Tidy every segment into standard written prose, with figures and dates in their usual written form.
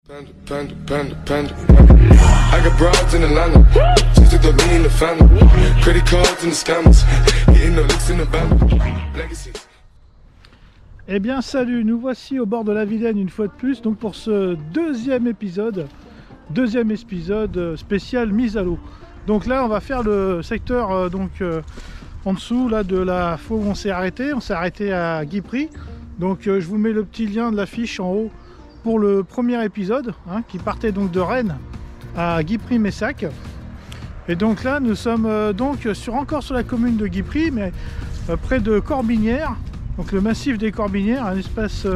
Panda, panda, panda, panda, panda. I got broads in Atlanta, just to throw me in the family. Credit cards and the scammers, hitting the licks in the band. Legacies. Eh bien salut, nous voici au bord de la Vilaine une fois de plus, donc pour ce deuxième épisode spécial mise à l'eau. Donc là on va faire le secteur en dessous là de la fois où on s'est arrêté à Guipry. Donc je vous mets le petit lien de l'affiche en haut pour le premier épisode qui partait donc de Rennes à Guipry-Messac. Et donc là nous sommes encore sur la commune de Guipry, mais près de Corbinière, donc le massif des Corbinières, un espace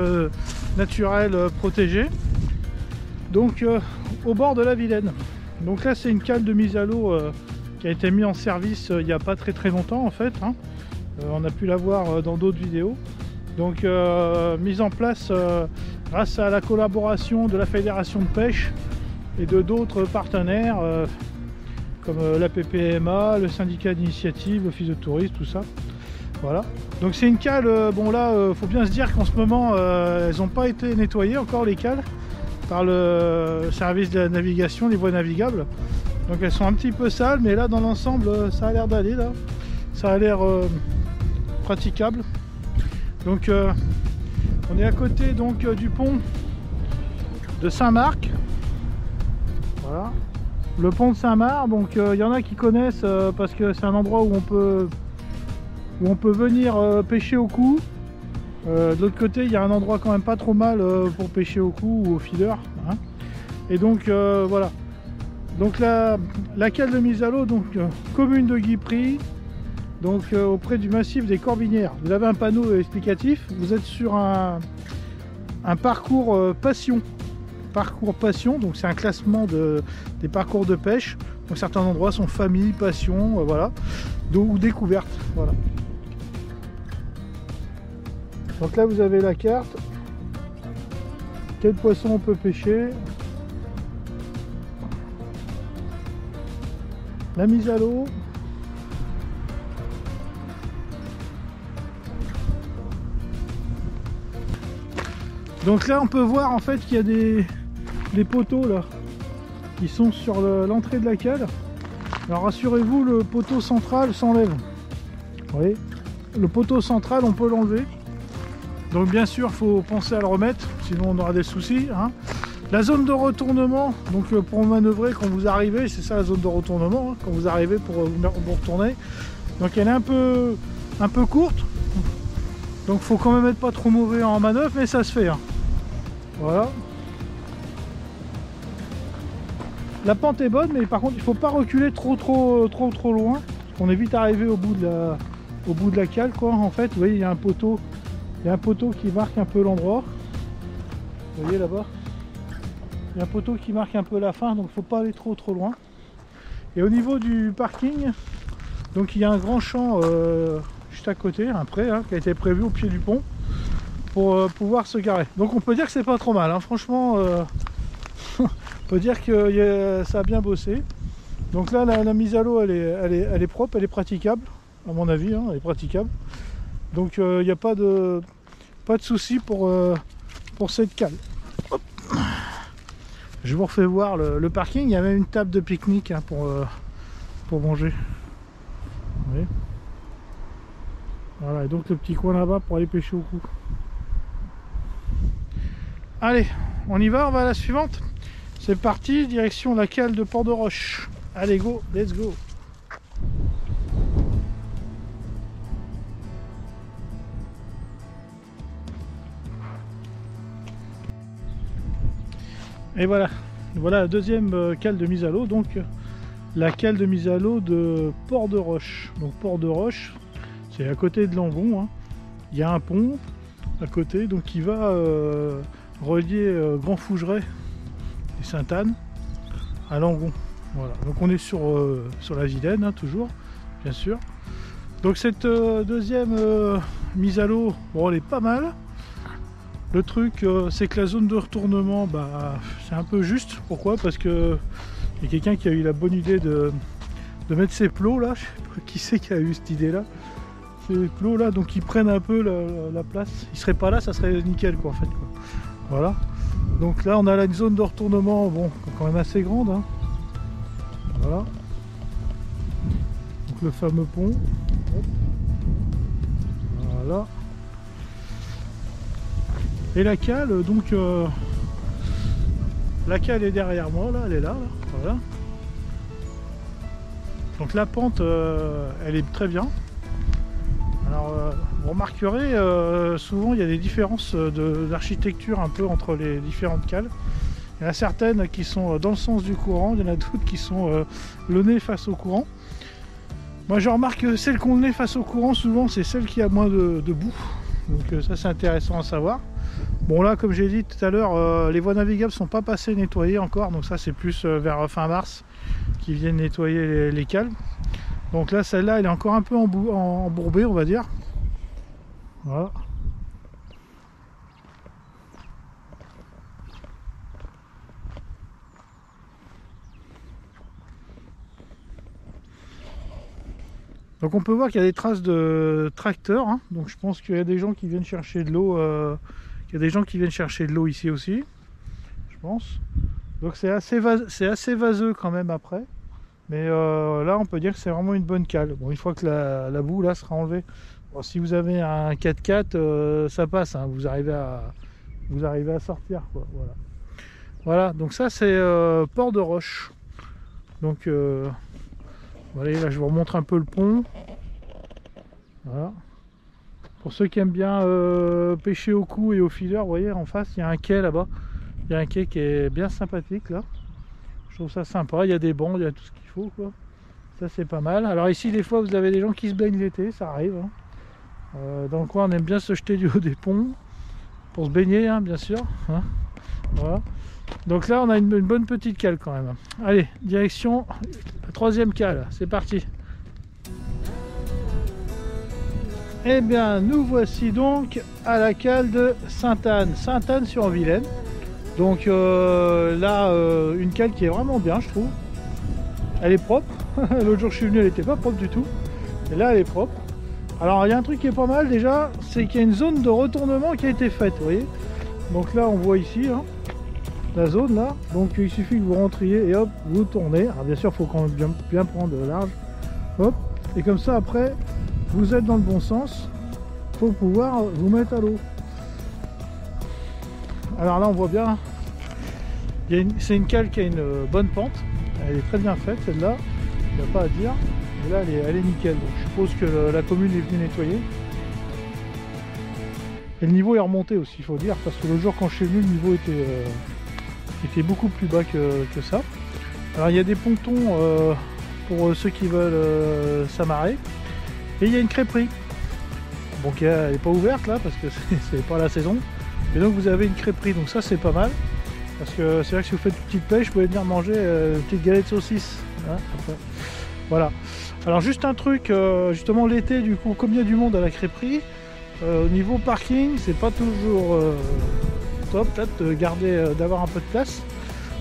naturel protégé, donc au bord de la Vilaine. Donc là c'est une cale de mise à l'eau qui a été mise en service il n'y a pas très longtemps en fait, on a pu la voir dans d'autres vidéos. Donc mise en place grâce à la collaboration de la Fédération de pêche et de d'autres partenaires comme la PPMA, le syndicat d'initiative, l'office de tourisme, tout ça. Voilà. Donc c'est une cale, bon là faut bien se dire qu'en ce moment elles n'ont pas été nettoyées encore, les cales, par le service de la navigation, des voies navigables. Donc elles sont un petit peu sales, mais là dans l'ensemble ça a l'air d'aller, là. Ça a l'air praticable. Donc on est à côté donc du pont de Saint-Marc. Voilà. Le pont de Saint-Marc, donc il y en a qui connaissent parce que c'est un endroit où on peut venir pêcher au coup. De l'autre côté il y a un endroit quand même pas trop mal pour pêcher au coup ou au feeder. Et donc voilà. Donc la cale de mise à l'eau, donc commune de Guipry, donc auprès du massif des Corbinières. Vous avez un panneau explicatif, vous êtes sur un parcours passion. Parcours passion, donc c'est un classement des parcours de pêche. Donc certains endroits sont famille, passion, voilà, ou découverte, voilà. Donc là vous avez la carte, quel poisson on peut pêcher, la mise à l'eau. Donc là on peut voir en fait qu'il y a des poteaux là qui sont sur l'entrée de la cale. Alors rassurez-vous, le poteau central s'enlève. Vous voyez, le poteau central on peut l'enlever. Donc bien sûr il faut penser à le remettre, sinon on aura des soucis. La zone de retournement, donc pour manœuvrer quand vous arrivez, c'est ça la zone de retournement, quand vous arrivez pour vous retourner. Donc elle est un peu courte. Donc faut quand même être pas trop mauvais en manœuvre, mais ça se fait. Voilà. La pente est bonne, mais par contre il faut pas reculer trop loin. On est vite arrivé au bout de la cale, quoi. En fait, vous voyez, il y a un poteau qui marque un peu l'endroit. Vous voyez là-bas, il y a un poteau qui marque un peu la fin, donc faut pas aller trop loin. Et au niveau du parking, donc il y a un grand champ juste à côté, un pré qui a été prévu au pied du pont pour pouvoir se garer. Donc on peut dire que c'est pas trop mal, franchement on peut dire que ça a bien bossé. Donc là la mise à l'eau elle est propre, elle est praticable à mon avis, elle est praticable. Donc il n'y a pas de souci pour cette cale. Hop. Je vous refais voir le parking, il y a même une table de pique-nique pour manger. Vous voyez. Voilà, et donc le petit coin là-bas pour aller pêcher au cou. Allez, on y va, on va à la suivante. C'est parti, direction la cale de Port-de-Roche. Allez, go, let's go. Et voilà la deuxième cale de mise à l'eau, donc la cale de mise à l'eau de Port-de-Roche. Donc Port-de-Roche, c'est à côté de Langon, il y a un pont à côté, donc qui va relier Grand Fougeray et Sainte-Anne à Langon. Voilà, donc on est sur la Vilaine, toujours, bien sûr. Donc cette deuxième mise à l'eau, bon, elle est pas mal. Le truc c'est que la zone de retournement, c'est un peu juste. Pourquoi? Parce que il y a quelqu'un qui a eu la bonne idée de mettre ces plots là. Je sais pas qui c'est qui a eu cette idée là. Ces plots là, donc ils prennent un peu la place. Ils seraient pas là, ça serait nickel quoi en fait, quoi. Voilà. Donc là on a là une zone de retournement, bon, quand même assez grande, hein. Voilà. Donc le fameux pont. Hop. Voilà. Et la cale, donc la cale est derrière moi, là, elle est là, voilà. Donc la pente, elle est très bien. Alors vous remarquerez, souvent il y a des différences d'architecture un peu entre les différentes cales. Il y en a certaines qui sont dans le sens du courant, il y en a d'autres qui sont le nez face au courant. Moi je remarque que celle qu'on est face au courant, souvent c'est celle qui a moins de boue. Donc ça c'est intéressant à savoir. Bon là comme j'ai dit tout à l'heure, les voies navigables sont pas passées nettoyées encore, donc ça c'est plus vers fin mars qu'ils viennent nettoyer les cales. Donc là celle-là elle est encore un peu embourbée on va dire. Voilà. Donc on peut voir qu'il y a des traces de tracteurs, hein. Donc je pense qu'il y a des gens qui viennent chercher de l'eau, ici aussi, je pense. Donc c'est assez vaseux quand même après. Mais là on peut dire que c'est vraiment une bonne cale. Bon, une fois que la boue là sera enlevée. Bon, si vous avez un 4x4, ça passe, hein. Vous arrivez à sortir quoi. Voilà. Voilà, donc ça c'est Port de Roche. Donc voilà, là je vous remontre un peu le pont. Voilà. Pour ceux qui aiment bien pêcher au coup et au feeder, vous voyez en face il y a un quai là-bas. Il y a un quai qui est bien sympathique là. Je trouve ça sympa, il y a des bancs, il y a tout ce qu'il faut quoi. Ça c'est pas mal. Alors ici des fois vous avez des gens qui se baignent l'été, ça arrive, hein. Dans le coin on aime bien se jeter du haut des ponts pour se baigner, hein, bien sûr, hein. Voilà. Donc là on a une bonne petite cale quand même. Allez, direction la troisième cale, c'est parti. Eh bien nous voici donc à la cale de Sainte-Anne, Sainte-Anne-sur-Vilaine. Donc là une cale qui est vraiment bien je trouve. Elle est propre. L'autre jour je suis venu elle n'était pas propre du tout. Et là elle est propre. Alors il y a un truc qui est pas mal déjà, c'est qu'il y a une zone de retournement qui a été faite, vous voyez. Donc là on voit ici, hein, la zone là, donc il suffit que vous rentriez et hop, vous tournez. Alors bien sûr il faut quand même bien prendre large, hop, et comme ça après, vous êtes dans le bon sens, pour pouvoir vous mettre à l'eau. Alors là on voit bien, c'est une cale qui a une bonne pente, elle est très bien faite celle-là, il n'y a pas à dire. Et là elle est nickel, donc je suppose que la commune est venue nettoyer. Et le niveau est remonté aussi, il faut dire, parce que le jour quand je suis venu, le niveau était beaucoup plus bas que ça. Alors il y a des pontons pour ceux qui veulent s'amarrer. Et il y a une crêperie. Bon, elle n'est pas ouverte là, parce que c'est pas la saison. Et donc vous avez une crêperie, donc ça c'est pas mal. Parce que c'est vrai que si vous faites une petite pêche, vous pouvez venir manger une petite galette de saucisse. Hein, après. Voilà. Alors juste un truc, justement l'été, du coup, comme il y a du monde à la crêperie, au niveau parking, c'est pas toujours top, peut-être d'avoir un peu de place.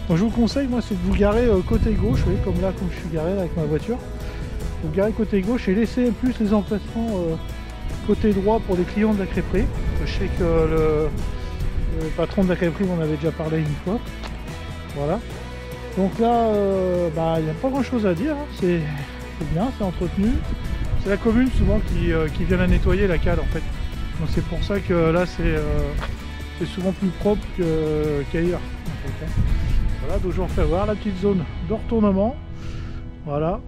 Donc je vous conseille, moi, c'est de vous garer côté gauche, vous voyez, comme je suis garé là, avec ma voiture. Vous garez côté gauche et laissez plus les emplacements côté droit pour les clients de la crêperie. Je sais que le patron de la crêperie m'en avait déjà parlé une fois. Voilà. Donc là, il n'y a pas grand chose à dire, hein. C'est bien, c'est entretenu. C'est la commune souvent qui vient la nettoyer, la cale en fait. Donc c'est pour ça que là c'est souvent plus propre qu'ailleurs. En fait, hein. Voilà, donc je vous refais voir la petite zone de retournement. Voilà.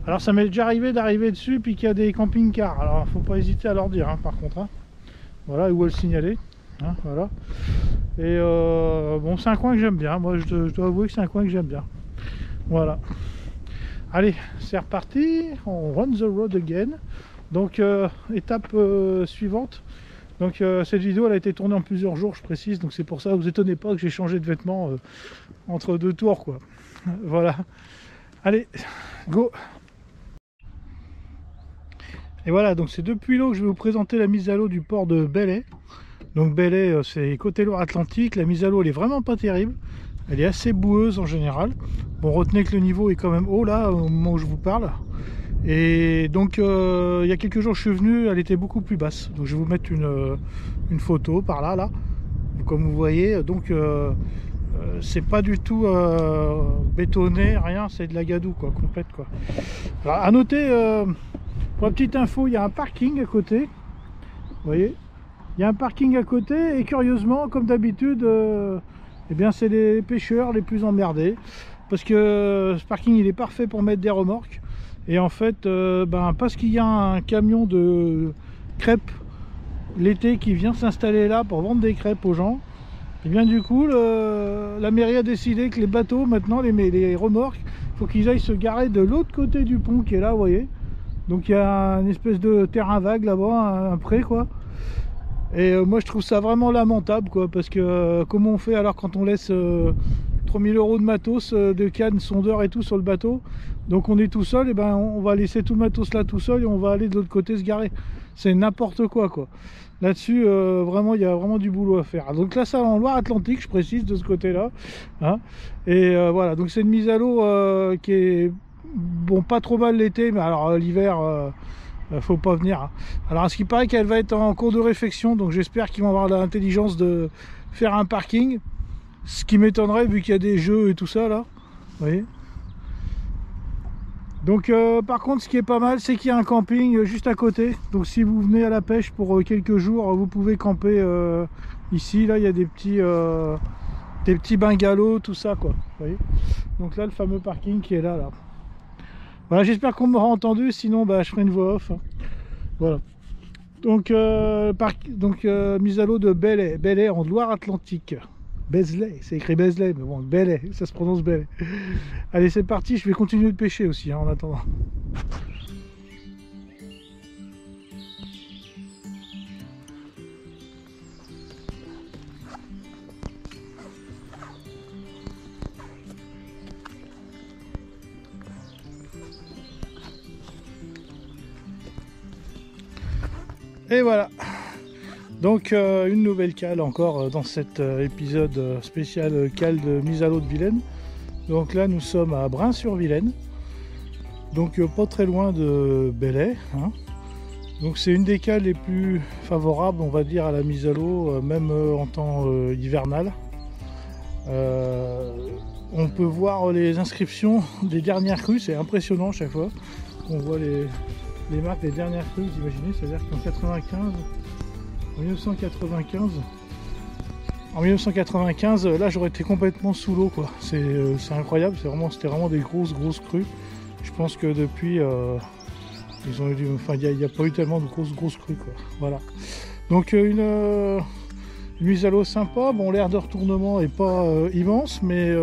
Alors ça m'est déjà arrivé d'arriver dessus puis qu'il y a des camping-cars. Alors faut pas hésiter à leur dire, hein, par contre. Hein. Voilà, où le signaler. Hein, voilà. Et bon, c'est un coin que j'aime bien. Moi je dois avouer que c'est un coin que j'aime bien. Voilà. Allez, c'est reparti. On run the road again. Donc étape suivante. Donc cette vidéo elle a été tournée en plusieurs jours, je précise. Donc c'est pour ça, vous étonnez pas que j'ai changé de vêtements entre deux tours, quoi. Voilà. Allez, go. Et voilà, donc c'est depuis l'eau que je vais vous présenter la mise à l'eau du port de Belley. Donc Belley, c'est côté Loire-Atlantique. La mise à l'eau elle est vraiment pas terrible. Elle est assez boueuse en général. Bon, retenez que le niveau est quand même haut là au moment où je vous parle. Et donc il y a quelques jours je suis venu, elle était beaucoup plus basse. Donc je vais vous mettre une photo par là. comme vous voyez. Donc c'est pas du tout bétonné, rien, c'est de la gadoue quoi, complète quoi. Alors à noter, pour la petite info, il y a un parking à côté, vous voyez, il y a un parking à côté, et curieusement, comme d'habitude, eh bien c'est les pêcheurs les plus emmerdés, parce que ce parking il est parfait pour mettre des remorques, et en fait parce qu'il y a un camion de crêpes l'été qui vient s'installer là pour vendre des crêpes aux gens, et bien du coup la mairie a décidé que les bateaux maintenant, les remorques, il faut qu'ils aillent se garer de l'autre côté du pont qui est là, vous voyez. Donc il y a une espèce de terrain vague là-bas, un pré quoi. Et moi je trouve ça vraiment lamentable quoi, parce que comment on fait alors quand on laisse 3000 € de matos, de cannes, sondeurs et tout sur le bateau. Donc on est tout seul, et ben on va laisser tout le matos là tout seul et on va aller de l'autre côté se garer. C'est n'importe quoi. Là-dessus, vraiment, il y a vraiment du boulot à faire. Donc là, ça en Loire-Atlantique, je précise, de ce côté-là. Hein. Et voilà, donc c'est une mise à l'eau qui est, bon, pas trop mal l'été, mais alors l'hiver, faut pas venir. Hein. Alors, à ce qui paraît qu'elle va être en cours de réfection, donc j'espère qu'ils vont avoir l'intelligence de faire un parking. Ce qui m'étonnerait, vu qu'il y a des jeux et tout ça, là. Vous voyez. Donc par contre, ce qui est pas mal, c'est qu'il y a un camping juste à côté. Donc si vous venez à la pêche pour quelques jours, vous pouvez camper ici. Là il y a des petits bungalows, tout ça quoi. Vous voyez. Donc là le fameux parking qui est là. Voilà, j'espère qu'on m'aura entendu, sinon je ferai une voix off. Voilà. Donc mise à l'eau de Belley en Loire-Atlantique. Beslay, c'est écrit Beslay, mais bon, Belley, ça se prononce Belley. Allez, c'est parti, je vais continuer de pêcher aussi, hein, en attendant. Et voilà. Donc une nouvelle cale encore dans cet épisode spécial cale de mise à l'eau de Vilaine. Donc là nous sommes à Brain-sur-Vilaine, donc pas très loin de Belley. Hein. Donc c'est une des cales les plus favorables, on va dire, à la mise à l'eau, même en temps hivernal. On peut voir les inscriptions des dernières crues, c'est impressionnant chaque fois. On voit les marques des dernières crues, vous imaginez, c'est-à-dire qu'en 95... En 1995, là j'aurais été complètement sous l'eau quoi. C'est incroyable, c'était vraiment des grosses crues. Je pense que depuis, ils ont eu, enfin il n'y a pas eu tellement de grosses crues quoi. Voilà. Donc une mise à l'eau sympa. Bon, l'air de retournement est pas immense, mais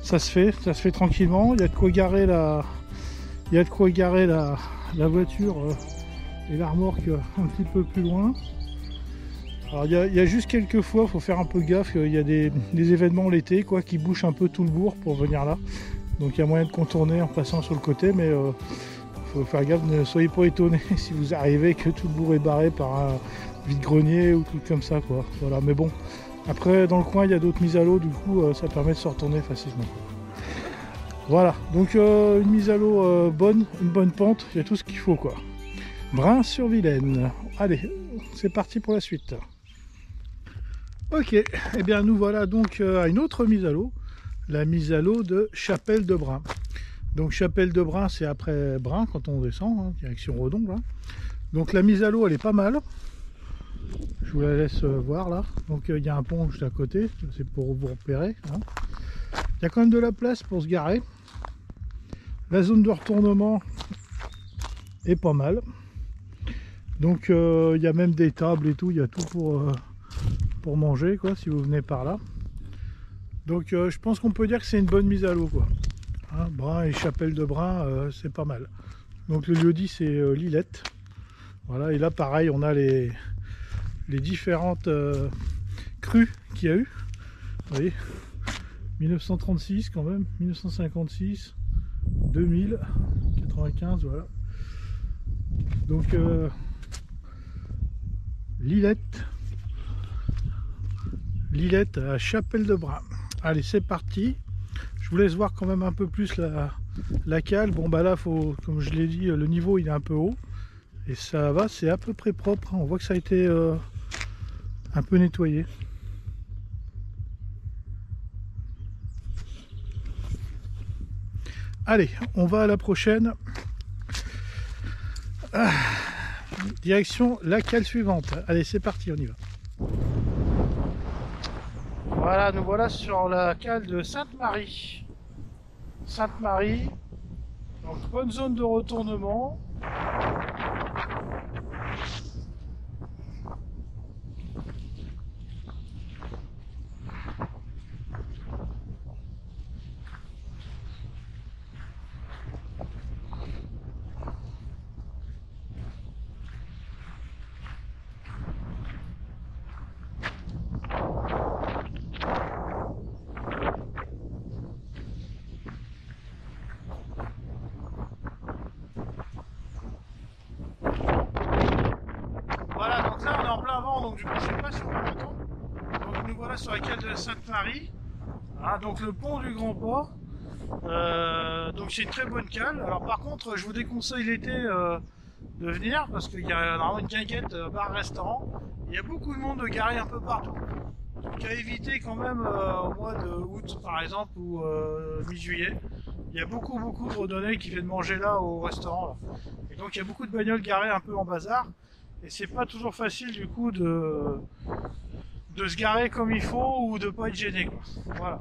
ça se fait tranquillement. Il y a de quoi garer la voiture et la remorque un petit peu plus loin. Alors il y a juste quelques fois, il faut faire un peu gaffe, il y a des événements l'été quoi, qui bouchent un peu tout le bourg pour venir là. Donc il y a moyen de contourner en passant sur le côté, mais faut faire gaffe, ne soyez pas étonnés si vous arrivez que tout le bourg est barré par un vide-grenier ou tout comme ça quoi. Voilà, mais bon, après dans le coin il y a d'autres mises à l'eau, du coup ça permet de se retourner facilement. Voilà, donc une mise à l'eau bonne, une bonne pente, il y a tout ce qu'il faut quoi. Brain-sur-Vilaine. Allez, c'est parti pour la suite. Ok, et bien nous voilà donc à une autre mise à l'eau, la mise à l'eau de Chapelle de Brain. Donc Chapelle de Brain, c'est après Brain quand on descend, hein, direction Redon là. Donc la mise à l'eau elle est pas mal. Je vous la laisse voir là. Donc il y a un pont juste à côté, c'est pour vous repérer. Hein. Il y a quand même de la place pour se garer. La zone de retournement est pas mal. Donc il y a même des tables et tout, il y a tout pour manger quoi, si vous venez par là. Donc je pense qu'on peut dire que c'est une bonne mise à l'eau quoi. Hein, Brain et Chapelle de Brain, c'est pas mal. Donc le lieu dit c'est Lillette. Voilà, et là pareil on a les différentes crues qu'il y a eu. Vous voyez, 1936 quand même, 1956, 2000, 95, voilà. Donc Lillette à Chapelle de Brain. Allez, c'est parti. Je vous laisse voir quand même un peu plus la cale. Bon bah là, comme je l'ai dit, le niveau il est un peu haut. Et ça va, c'est à peu près propre. On voit que ça a été un peu nettoyé. Allez, on va à la prochaine. Direction la cale suivante. Allez, c'est parti, on y va. Voilà, nous voilà sur la cale de Sainte-Marie. Sainte-Marie, donc bonne zone de retournement. Voilà, donc là on est en plein vent, donc du coup je sais pas si on va m'entendre. Donc nous voilà sur la cale de Sainte-Marie. Ah, donc le pont du Grand Port. Donc c'est une très bonne cale. Alors par contre je vous déconseille l'été de venir parce qu'il y a vraiment une guinguette bar-restaurant. Il y a beaucoup de monde garé un peu partout. Donc à éviter quand même au mois de août par exemple ou mi-juillet. Il y a beaucoup de Redonnais qui viennent manger là au restaurant. Là. Et donc il y a beaucoup de bagnoles garées un peu en bazar. Et c'est pas toujours facile du coup de se garer comme il faut ou de pas être gêné quoi. Voilà.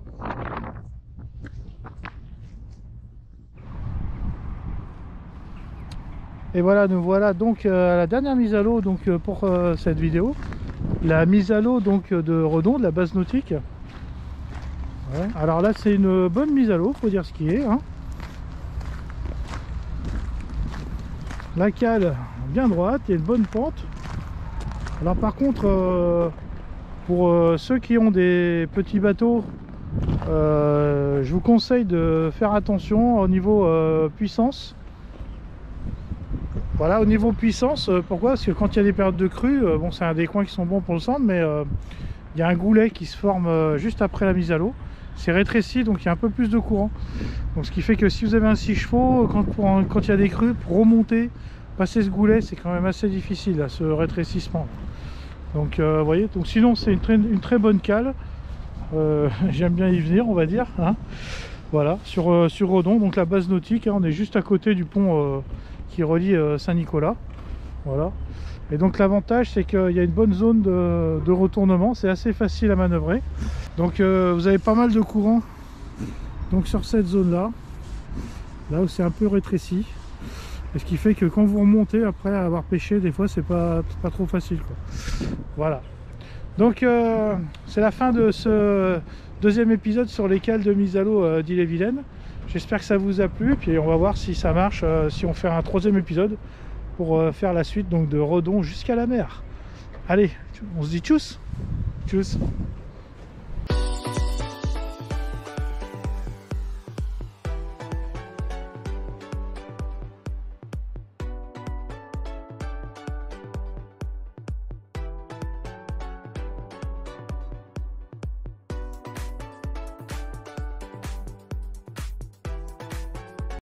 Et voilà, nous voilà donc à la dernière mise à l'eau donc pour cette vidéo. La mise à l'eau donc de Redon, de la base nautique. Ouais. Alors là c'est une bonne mise à l'eau, faut dire ce qui est. Hein. La cale bien droite, il y a une bonne pente. Alors par contre, pour ceux qui ont des petits bateaux, je vous conseille de faire attention au niveau puissance. Voilà, au niveau puissance, pourquoi? Parce que quand il y a des périodes de crue, bon c'est un des coins qui sont bons pour le centre, mais il y a un goulet qui se forme juste après la mise à l'eau. C'est rétréci, donc il y a un peu plus de courant. Donc ce qui fait que si vous avez un 6 chevaux, quand il y a des crues, pour remonter, passer ce goulet, c'est quand même assez difficile, là, ce rétrécissement. Donc vous voyez, donc sinon c'est une très bonne cale. J'aime bien y venir, on va dire. Hein. Voilà, sur Redon, donc la base nautique, hein, on est juste à côté du pont qui relie Saint-Nicolas. Voilà. Et donc l'avantage c'est qu'il y a une bonne zone de retournement, c'est assez facile à manœuvrer. Donc vous avez pas mal de courant donc sur cette zone là, là où c'est un peu rétréci. Et ce qui fait que quand vous remontez après avoir pêché, des fois c'est pas trop facile quoi. Voilà. Donc c'est la fin de ce deuxième épisode sur les cales de mise à l'eau d'Ille-et-Vilaine. J'espère que ça vous a plu, puis on va voir si ça marche, si on fait un troisième épisode pour faire la suite donc de Redon jusqu'à la mer. Allez, on se dit tchuss. Tchuss.